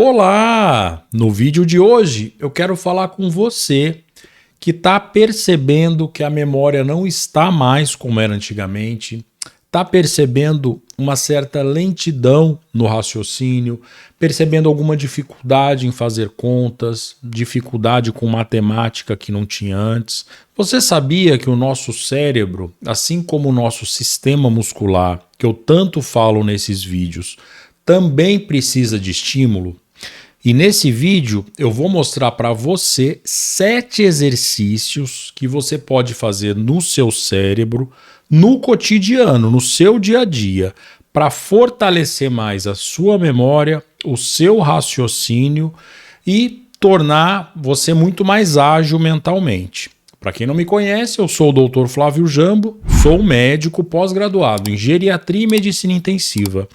Olá! No vídeo de hoje eu quero falar com você que está percebendo que a memória não está mais como era antigamente, está percebendo uma certa lentidão no raciocínio, percebendo alguma dificuldade em fazer contas, dificuldade com matemática que não tinha antes. Você sabia que o nosso cérebro, assim como o nosso sistema muscular, que eu tanto falo nesses vídeos, também precisa de estímulo? E nesse vídeo eu vou mostrar para você 7 exercícios que você pode fazer no seu cérebro, no cotidiano, no seu dia a dia, para fortalecer mais a sua memória, o seu raciocínio e tornar você muito mais ágil mentalmente. Para quem não me conhece, eu sou o Dr. Flávio Jambo, sou médico pós-graduado em Geriatria e Medicina Intensiva.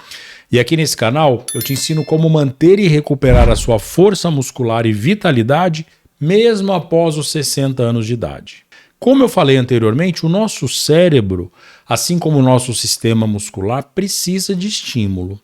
E aqui nesse canal eu te ensino como manter e recuperar a sua força muscular e vitalidade mesmo após os 60 anos de idade. Como eu falei anteriormente, o nosso cérebro, assim como o nosso sistema muscular, precisa de estímulo.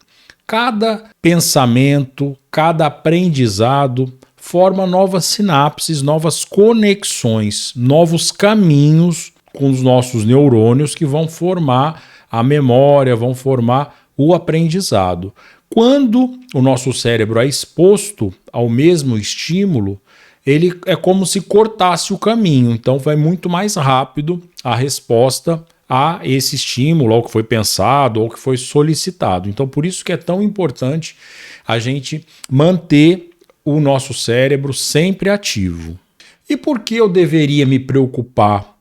Cada pensamento, cada aprendizado forma novas sinapses, novas conexões, novos caminhos com os nossos neurônios que vão formar a memória, vão formar o aprendizado. Quando o nosso cérebro é exposto ao mesmo estímulo, ele é como se cortasse o caminho, então vai muito mais rápido a resposta a esse estímulo, ao que foi pensado, ao que foi solicitado. Então por isso que é tão importante a gente manter o nosso cérebro sempre ativo. E por que eu deveria me preocupar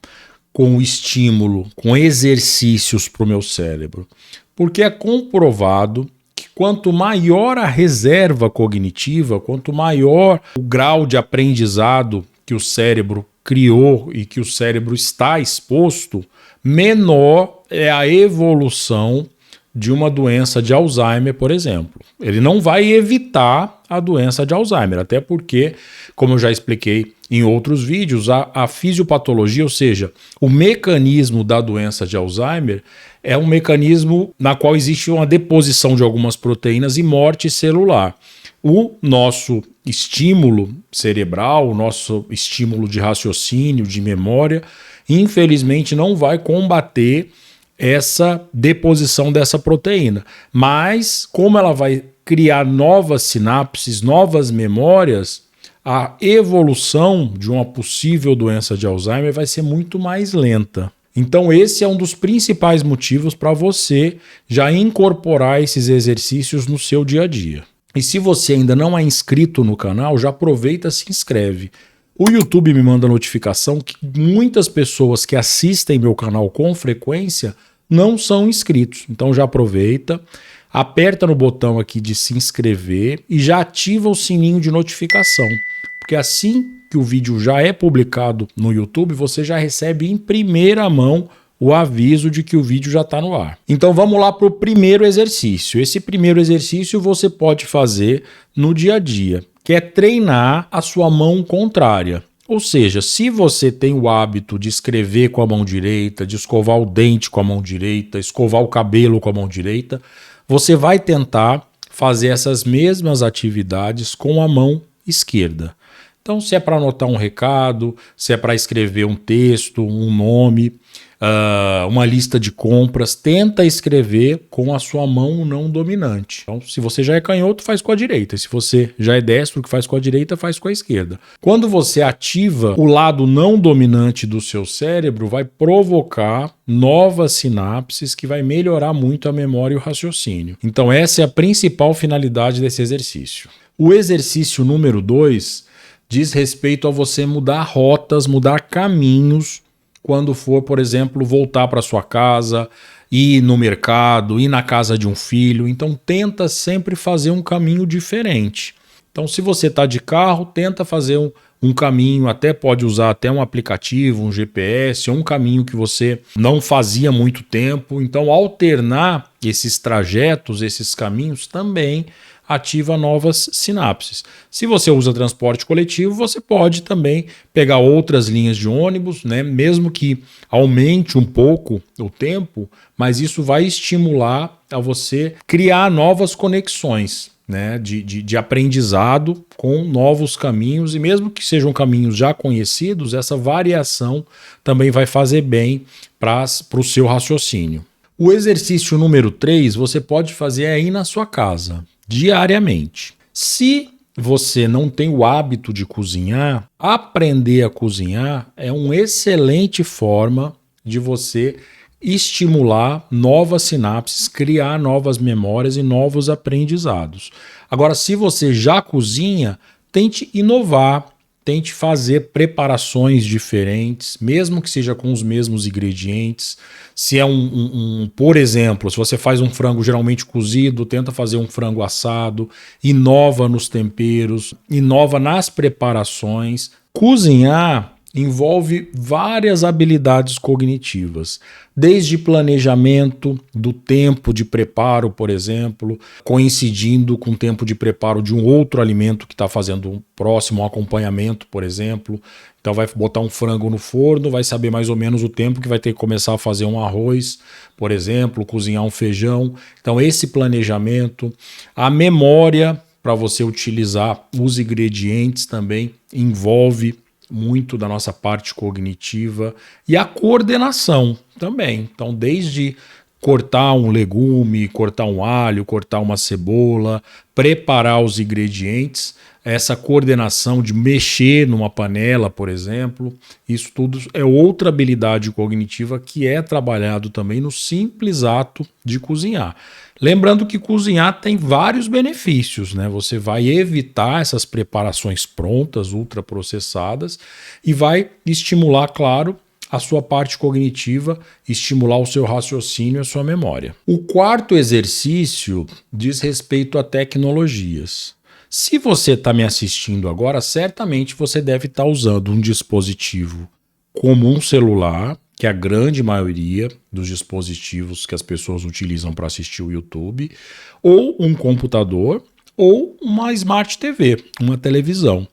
com o estímulo, com exercícios para o meu cérebro? Porque é comprovado que quanto maior a reserva cognitiva, quanto maior o grau de aprendizado que o cérebro criou e que o cérebro está exposto, menor é a evolução de uma doença de Alzheimer, por exemplo. Ele não vai evitar a doença de Alzheimer, até porque, como eu já expliquei em outros vídeos, a fisiopatologia, ou seja, o mecanismo da doença de Alzheimer é um mecanismo na qual existe uma deposição de algumas proteínas e morte celular. O nosso estímulo cerebral, o nosso estímulo de raciocínio, de memória, infelizmente não vai combater essa deposição dessa proteína. Mas, como ela vai criar novas sinapses, novas memórias, a evolução de uma possível doença de Alzheimer vai ser muito mais lenta. Então esse é um dos principais motivos para você já incorporar esses exercícios no seu dia a dia. E se você ainda não é inscrito no canal, já aproveita e se inscreve. O YouTube me manda notificação que muitas pessoas que assistem meu canal com frequência não são inscritos. Então já aproveita, aperta no botão aqui de se inscrever e já ativa o sininho de notificação. Porque assim que o vídeo já é publicado no YouTube, você já recebe em primeira mão o aviso de que o vídeo já está no ar. Então vamos lá para o primeiro exercício. Esse primeiro exercício você pode fazer no dia a dia, que é treinar a sua mão contrária. Ou seja, se você tem o hábito de escrever com a mão direita, de escovar o dente com a mão direita, escovar o cabelo com a mão direita, você vai tentar fazer essas mesmas atividades com a mão esquerda. Então, se é para anotar um recado, se é para escrever um texto, um nome, uma lista de compras, tenta escrever com a sua mão não dominante. Então, se você já é canhoto, faz com a direita. Se você já é destro, que faz com a direita, faz com a esquerda. Quando você ativa o lado não dominante do seu cérebro, vai provocar novas sinapses que vai melhorar muito a memória e o raciocínio. Então, essa é a principal finalidade desse exercício. O exercício número 2 diz respeito a você mudar rotas, mudar caminhos quando for, por exemplo, voltar para sua casa, ir no mercado, ir na casa de um filho. Então tenta sempre fazer um caminho diferente. Então se você está de carro, tenta fazer um caminho, até pode usar até um aplicativo, um GPS, ou um caminho que você não fazia há muito tempo. Então alternar esses trajetos, esses caminhos também ativa novas sinapses. Se você usa transporte coletivo, você pode também pegar outras linhas de ônibus, né? Mesmo que aumente um pouco o tempo, mas isso vai estimular a você criar novas conexões. né, de aprendizado com novos caminhos, e mesmo que sejam caminhos já conhecidos, essa variação também vai fazer bem para o seu raciocínio. O exercício número 3 você pode fazer aí na sua casa, diariamente. Se você não tem o hábito de cozinhar, aprender a cozinhar é uma excelente forma de você estimular novas sinapses, criar novas memórias e novos aprendizados. Agora, se você já cozinha, tente inovar, tente fazer preparações diferentes, mesmo que seja com os mesmos ingredientes. Se é por exemplo, se você faz um frango geralmente cozido, tenta fazer um frango assado, inova nos temperos, inova nas preparações. Cozinhar envolve várias habilidades cognitivas, desde planejamento do tempo de preparo, por exemplo, coincidindo com o tempo de preparo de um outro alimento que está fazendo um próximo acompanhamento, por exemplo. Então vai botar um frango no forno, vai saber mais ou menos o tempo que vai ter que começar a fazer um arroz, por exemplo, cozinhar um feijão. Então esse planejamento, a memória para você utilizar os ingredientes também envolve muito da nossa parte cognitiva, e a coordenação também. Então, desde cortar um legume, cortar um alho, cortar uma cebola, preparar os ingredientes, essa coordenação de mexer numa panela, por exemplo, isso tudo é outra habilidade cognitiva que é trabalhado também no simples ato de cozinhar. Lembrando que cozinhar tem vários benefícios, né? Você vai evitar essas preparações prontas, ultraprocessadas, e vai estimular, claro, a sua parte cognitiva, estimular o seu raciocínio e a sua memória. O quarto exercício diz respeito a tecnologias. Se você está me assistindo agora, certamente você deve estar usando um dispositivo como um celular, que é a grande maioria dos dispositivos que as pessoas utilizam para assistir o YouTube, ou um computador, ou uma Smart TV, uma televisão.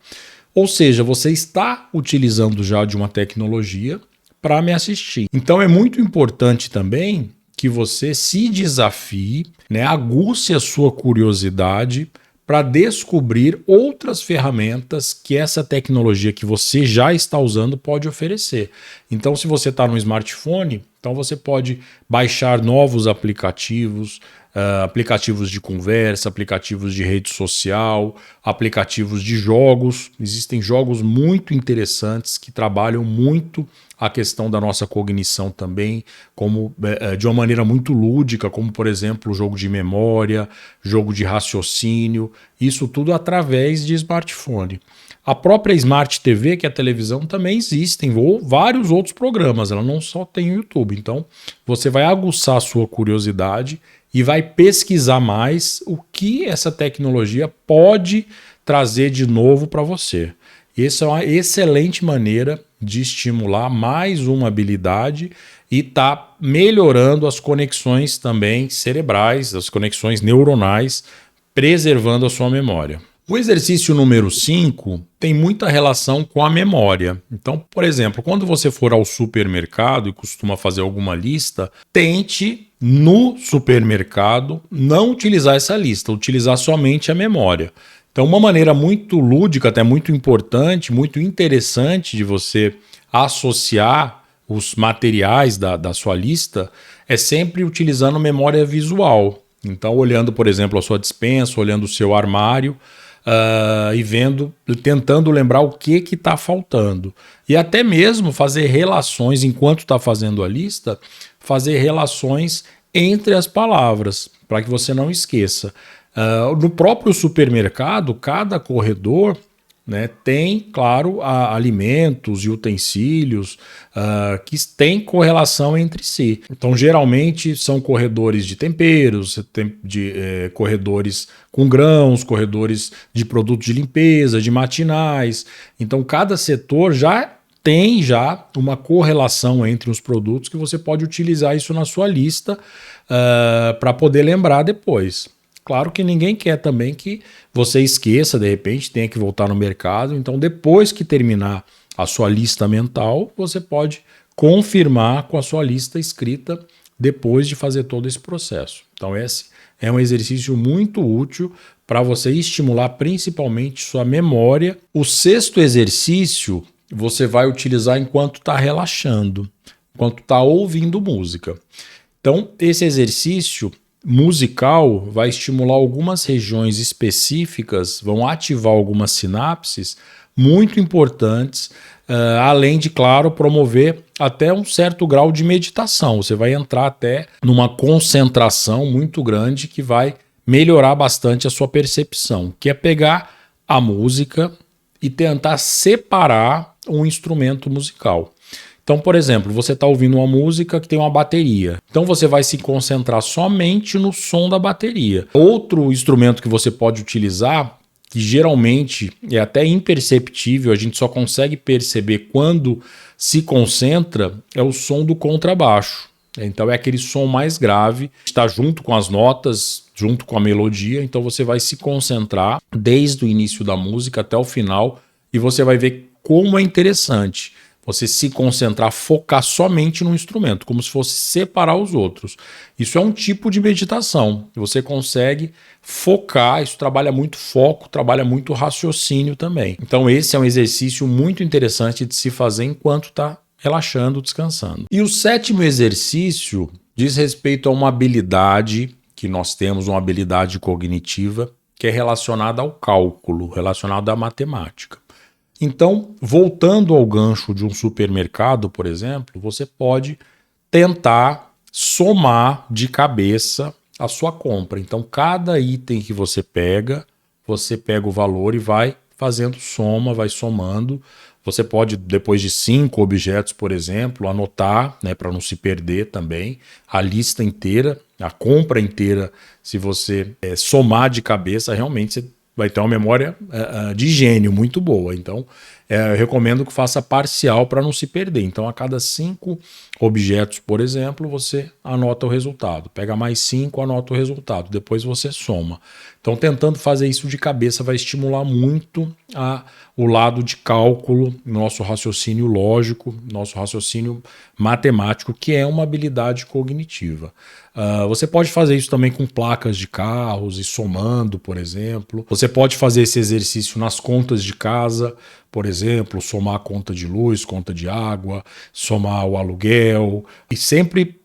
Ou seja, você está utilizando já de uma tecnologia para me assistir. Então é muito importante também que você se desafie, né, aguce a sua curiosidade para descobrir outras ferramentas que essa tecnologia que você já está usando pode oferecer. Então, se você está no smartphone, então você pode baixar novos aplicativos, aplicativos de conversa, aplicativos de rede social, aplicativos de jogos. Existem jogos muito interessantes que trabalham muito a questão da nossa cognição também, como de uma maneira muito lúdica, como por exemplo o jogo de memória, jogo de raciocínio, isso tudo através de smartphone. A própria Smart TV, que é a televisão, também existem, ou vários outros programas, ela não só tem o YouTube. Então você vai aguçar a sua curiosidade e vai pesquisar mais o que essa tecnologia pode trazer de novo para você. Essa é uma excelente maneira de estimular mais uma habilidade e tá melhorando as conexões também cerebrais, as conexões neuronais, preservando a sua memória. O exercício número 5 tem muita relação com a memória. Então, por exemplo, quando você for ao supermercado e costuma fazer alguma lista, tente no supermercado não utilizar essa lista, utilizar somente a memória. Então, uma maneira muito lúdica, até muito importante, muito interessante de você associar os materiais da sua lista é sempre utilizando memória visual. Então, olhando, por exemplo, a sua despensa, olhando o seu armário e vendo, tentando lembrar o que está faltando. E até mesmo fazer relações, enquanto está fazendo a lista, fazer relações entre as palavras, para que você não esqueça. No próprio supermercado, cada corredor, né, tem, claro, alimentos e utensílios que têm correlação entre si. Então, geralmente, são corredores de temperos, corredores com grãos, corredores de produtos de limpeza, de matinais. Então, cada setor já tem uma correlação entre os produtos que você pode utilizar isso na sua lista para poder lembrar depois. Claro que ninguém quer também que você esqueça, de repente, tenha que voltar no mercado. Então, depois que terminar a sua lista mental, você pode confirmar com a sua lista escrita depois de fazer todo esse processo. Então, esse é um exercício muito útil para você estimular principalmente sua memória. O sexto exercício você vai utilizar enquanto está relaxando, enquanto está ouvindo música. Então, esse exercício musical vai estimular algumas regiões específicas, vão ativar algumas sinapses muito importantes, além de, claro, promover até um certo grau de meditação. Você vai entrar até numa concentração muito grande que vai melhorar bastante a sua percepção, que é pegar a música e tentar separar um instrumento musical. Então, por exemplo, você está ouvindo uma música que tem uma bateria. Então você vai se concentrar somente no som da bateria. Outro instrumento que você pode utilizar, que geralmente é até imperceptível, a gente só consegue perceber quando se concentra, é o som do contrabaixo. Então é aquele som mais grave, está junto com as notas, junto com a melodia, então você vai se concentrar desde o início da música até o final e você vai ver como é interessante você se concentrar, focar somente no instrumento, como se fosse separar os outros. Isso é um tipo de meditação. Você consegue focar, isso trabalha muito foco, trabalha muito raciocínio também. Então esse é um exercício muito interessante de se fazer enquanto está relaxando, descansando. E o sétimo exercício diz respeito a uma habilidade que nós temos, uma habilidade cognitiva, que é relacionada ao cálculo, relacionada à matemática. Então, voltando ao gancho de um supermercado, por exemplo, você pode tentar somar de cabeça a sua compra. Então, cada item que você pega o valor e vai fazendo soma, vai somando. Você pode, depois de 5 objetos, por exemplo, anotar, né, para não se perder também, a lista inteira, a compra inteira. Se você somar de cabeça, realmente você vai ter uma memória de gênio muito boa. Então, eu recomendo que faça parcial para não se perder. Então, a cada 5 objetos, por exemplo, você anota o resultado. Pega mais 5, anota o resultado. Depois você soma. Então, tentando fazer isso de cabeça vai estimular muito o lado de cálculo, nosso raciocínio lógico, nosso raciocínio matemático, que é uma habilidade cognitiva. Você pode fazer isso também com placas de carros e somando, por exemplo. Você pode fazer esse exercício nas contas de casa, por exemplo, somar a conta de luz, conta de água, somar o aluguel e sempre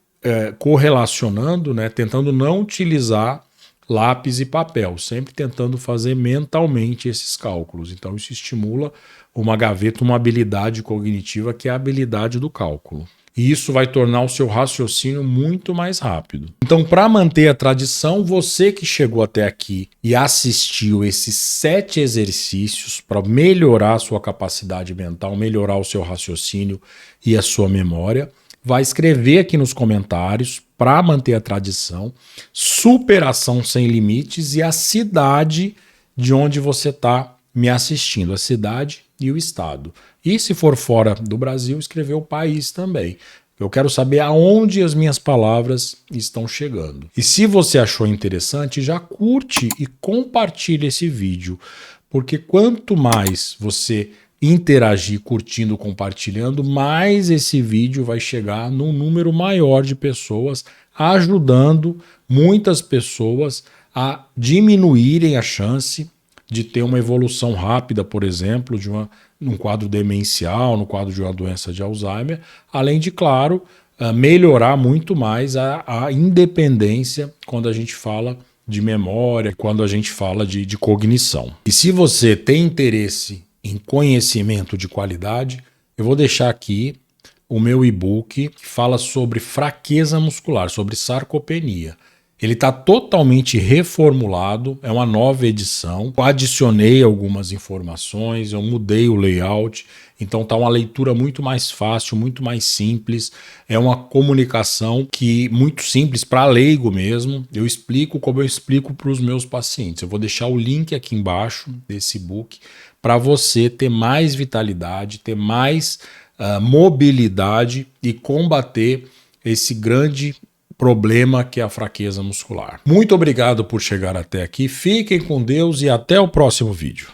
correlacionando, né, tentando não utilizar lápis e papel, sempre tentando fazer mentalmente esses cálculos. Então isso estimula uma gaveta, uma habilidade cognitiva que é a habilidade do cálculo. E isso vai tornar o seu raciocínio muito mais rápido. Então, para manter a tradição, você que chegou até aqui e assistiu esses 7 exercícios para melhorar a sua capacidade mental, melhorar o seu raciocínio e a sua memória, vai escrever aqui nos comentários para manter a tradição, superação sem limites e a cidade de onde você está me assistindo, a cidade e o estado. E se for fora do Brasil, escrever o país também. Eu quero saber aonde as minhas palavras estão chegando. E se você achou interessante, já curte e compartilha esse vídeo, porque quanto mais você interagir, curtindo, compartilhando, mais esse vídeo vai chegar num número maior de pessoas, ajudando muitas pessoas a diminuírem a chance de ter uma evolução rápida, por exemplo, num quadro demencial, no quadro de uma doença de Alzheimer, além de, claro, melhorar muito mais a independência quando a gente fala de memória, quando a gente fala de cognição. E se você tem interesse em conhecimento de qualidade, eu vou deixar aqui o meu e-book que fala sobre fraqueza muscular, sobre sarcopenia. Ele está totalmente reformulado, é uma nova edição. Eu adicionei algumas informações, eu mudei o layout, então está uma leitura muito mais fácil, muito mais simples. É uma comunicação muito simples, para leigo mesmo. Eu explico como eu explico para os meus pacientes. Eu vou deixar o link aqui embaixo desse book para você ter mais vitalidade, ter mais mobilidade e combater esse grande problema que é a fraqueza muscular. Muito obrigado por chegar até aqui, fiquem com Deus e até o próximo vídeo.